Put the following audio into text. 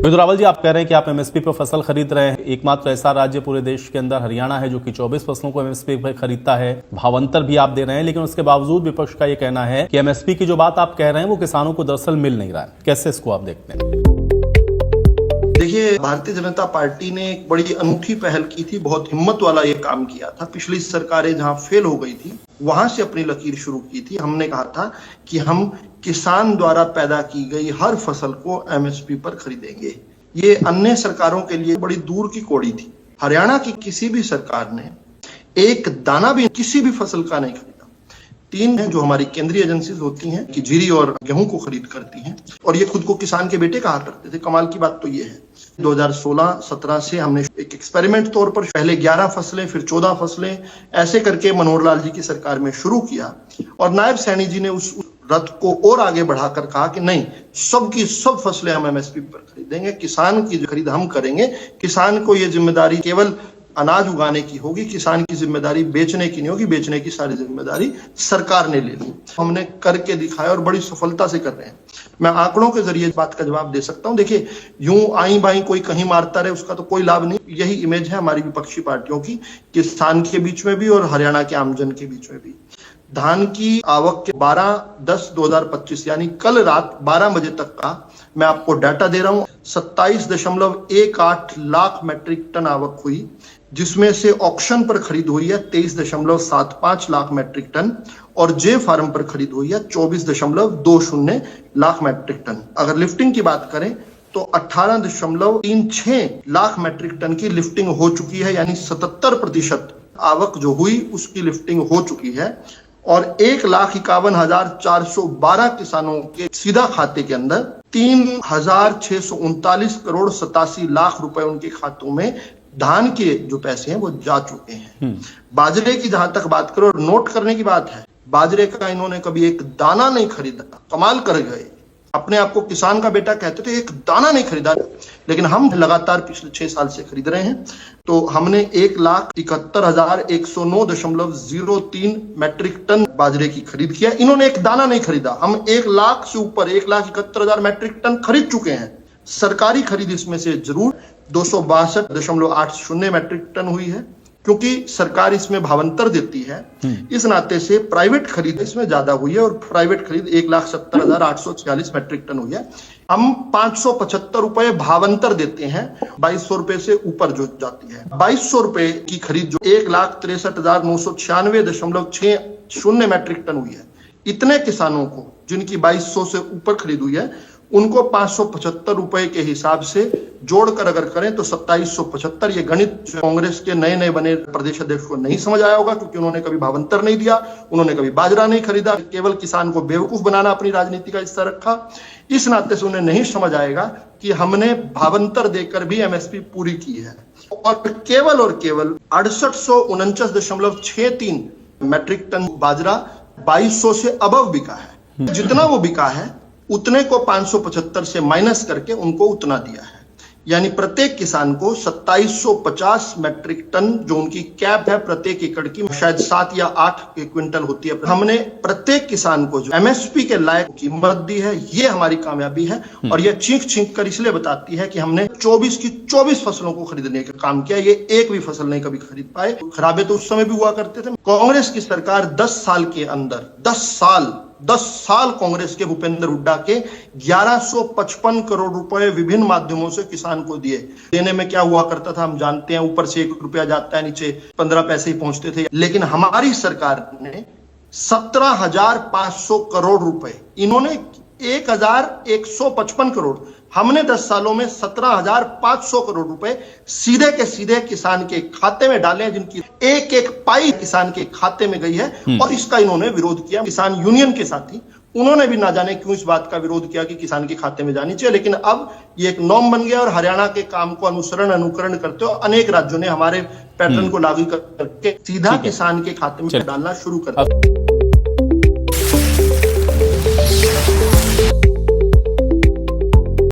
तो रावल जी, आप कह रहे हैं कि आप एमएसपी पर फसल खरीद रहे हैं। एकमात्र ऐसा राज्य पूरे देश के अंदर हरियाणा है जो कि 24 फसलों को एमएसपी पर खरीदता है। भावांतर भी आप दे रहे हैं, लेकिन उसके बावजूद विपक्ष का ये कहना है कि एमएसपी की जो बात आप कह रहे हैं वो किसानों को दरअसल मिल नहीं रहा है। कैसे इसको आप देखते हैं? देखिए, भारतीय जनता पार्टी ने एक बड़ी अनूठी पहल की थी, बहुत हिम्मत वाला ये काम किया था। पिछली सरकारें जहां फेल हो गई थी वहां से अपनी लकीर शुरू की थी। हमने कहा था कि हम किसान द्वारा पैदा की गई हर फसल को एमएसपी पर खरीदेंगे। ये अन्य सरकारों के लिए बड़ी दूर की कौड़ी थी। हरियाणा की किसी भी सरकार ने एक दाना भी किसी भी फसल का नहीं खरीदा। तीन है जो हमारी केंद्रीय एजेंसीज होती हैं कि जीरी और गेहूं को खरीद करती हैं, और ये खुद को किसान के बेटे कहा करते थे। कमाल की बात तो ये है, 2016-17 से हमने एक एक्सपेरिमेंट तौर पर पहले 11 फसलें, फिर 14 फसलें, ऐसे करके मनोहर लाल जी की सरकार में शुरू किया। और नायब सैनी जी ने उस रथ को और आगे बढ़ाकर कहा कि नहीं, सबकी सब फसलें हम एमएसपी पर खरीदेंगे, किसान की खरीद हम करेंगे। किसान को ये जिम्मेदारी केवल अनाज उगाने की होगी, किसान की जिम्मेदारी बेचने की नहीं होगी, बेचने की सारी जिम्मेदारी सरकार ने ले ली। हमने करके दिखाया और बड़ी सफलता से कर रहे हैं। मैं आंकड़ों के जरिए इस बात का जवाब दे सकता हूं। देखिए, यूं आई बाई कोई कहीं मारता रहे, उसका तो कोई लाभ नहीं। यही इमेज है हमारी विपक्षी पार्टियों की, किसान के बीच में भी और हरियाणा के आमजन के बीच में भी। धान की आवक के 12/10/2025 यानी कल रात 12 बजे तक का मैं आपको डाटा दे रहा हूं। 27.18 लाख मैट्रिक टन आवक हुई, जिसमें से ऑक्शन पर खरीद हुई है 23.75 लाख मैट्रिक टन और जे फार्म पर खरीद हुई है 24.20 लाख मैट्रिक टन। अगर लिफ्टिंग की बात करें तो 18.36 लाख मैट्रिक टन की लिफ्टिंग हो चुकी है, यानी 77% आवक जो हुई उसकी लिफ्टिंग हो चुकी है। और 1,51,412 किसानों के सीधा खाते के अंदर 3,639 करोड़ 87 लाख रुपए उनके खातों में धान के जो पैसे हैं वो जा चुके हैं। बाजरे की जहां तक बात करो, और नोट करने की बात है, बाजरे का इन्होंने कभी एक दाना नहीं खरीदा। कमाल कर गए, अपने आप को किसान का बेटा कहते थे, एक दाना नहीं खरीदा। लेकिन हम लगातार पिछले 6 साल से खरीद रहे हैं। तो हमने 1,71,109.03 मैट्रिक टन बाजरे की खरीद किया। इन्होंने एक दाना नहीं खरीदा। हम 1 लाख से ऊपर 1,71,000 मैट्रिक टन खरीद चुके हैं। सरकारी खरीद इसमें से जरूर 262.80 मैट्रिक टन हुई है, क्योंकि सरकार इसमें भावांतर देती है। इस नाते से प्राइवेट खरीद इसमें ज्यादा हुई है, और प्राइवेट खरीद 1,70,846 मैट्रिक टन हुई है। हम 575 रुपए भावांतर देते हैं, 2,200 रुपए से ऊपर जो जाती है। 2,200 रुपए की खरीद जो 1,63,996.60 मैट्रिक टन हुई है। इतने किसानों को जिनकी 2,200 से ऊपर खरीद हुई है, उनको 575 रुपए के हिसाब से जोड़कर अगर करें तो 2,775। ये गणित कांग्रेस के नए नए बने प्रदेश अध्यक्ष को नहीं समझ आया होगा, क्योंकि उन्होंने कभी भावांतर नहीं दिया, उन्होंने कभी बाजरा नहीं खरीदा, केवल किसान को बेवकूफ बनाना अपनी राजनीति का हिस्सा रखा। इस नाते से उन्हें नहीं समझ आएगा कि हमने भावांतर देकर भी एमएसपी पूरी की है। और केवल 6849.63 मैट्रिक टन बाजरा 2,200 से अबव बिका है। जितना वो बिका है उतने को 575 से माइनस करके उनको उतना दिया है, यानी प्रत्येक किसान को 2,750 मैट्रिक टन जो उनकी कैप है प्रत्येक एकड़ की, शायद 7 या 8 क्विंटल होती है, हमने प्रत्येक किसान को जो एमएसपी के लायक कीमत दी है। ये हमारी कामयाबी है, और यह चीख कर इसलिए बताती है कि हमने 24 की 24 फसलों को खरीदने का काम किया। ये एक भी फसल नहीं कभी खरीद पाए। खराबे तो उस समय भी हुआ करते थे। कांग्रेस की सरकार 10 साल के अंदर 10 साल कांग्रेस के भूपेंद्र हुड्डा के 1155 करोड़ रुपए विभिन्न माध्यमों से किसान को दिए। देने में क्या हुआ करता था हम जानते हैं, ऊपर से 1 रुपया जाता है, नीचे 15 पैसे ही पहुंचते थे। लेकिन हमारी सरकार ने 17,500 करोड़ रुपए, इन्होंने 1,155 करोड़, हमने 10 सालों में 17,500 करोड़ रुपए सीधे के सीधे किसान के खाते में डाले, जिनकी एक एक पाई किसान के खाते में गई है। और इसका इन्होंने विरोध किया। किसान यूनियन के साथी, उन्होंने भी ना जाने क्यों इस बात का विरोध किया कि किसान के खाते में जानी चाहिए। लेकिन अब ये एक नॉर्म बन गया, और हरियाणा के काम को अनुकरण करते हो अनेक राज्यों ने हमारे पैटर्न को लागू करके सीधा किसान के खाते में डालना शुरू कर दिया।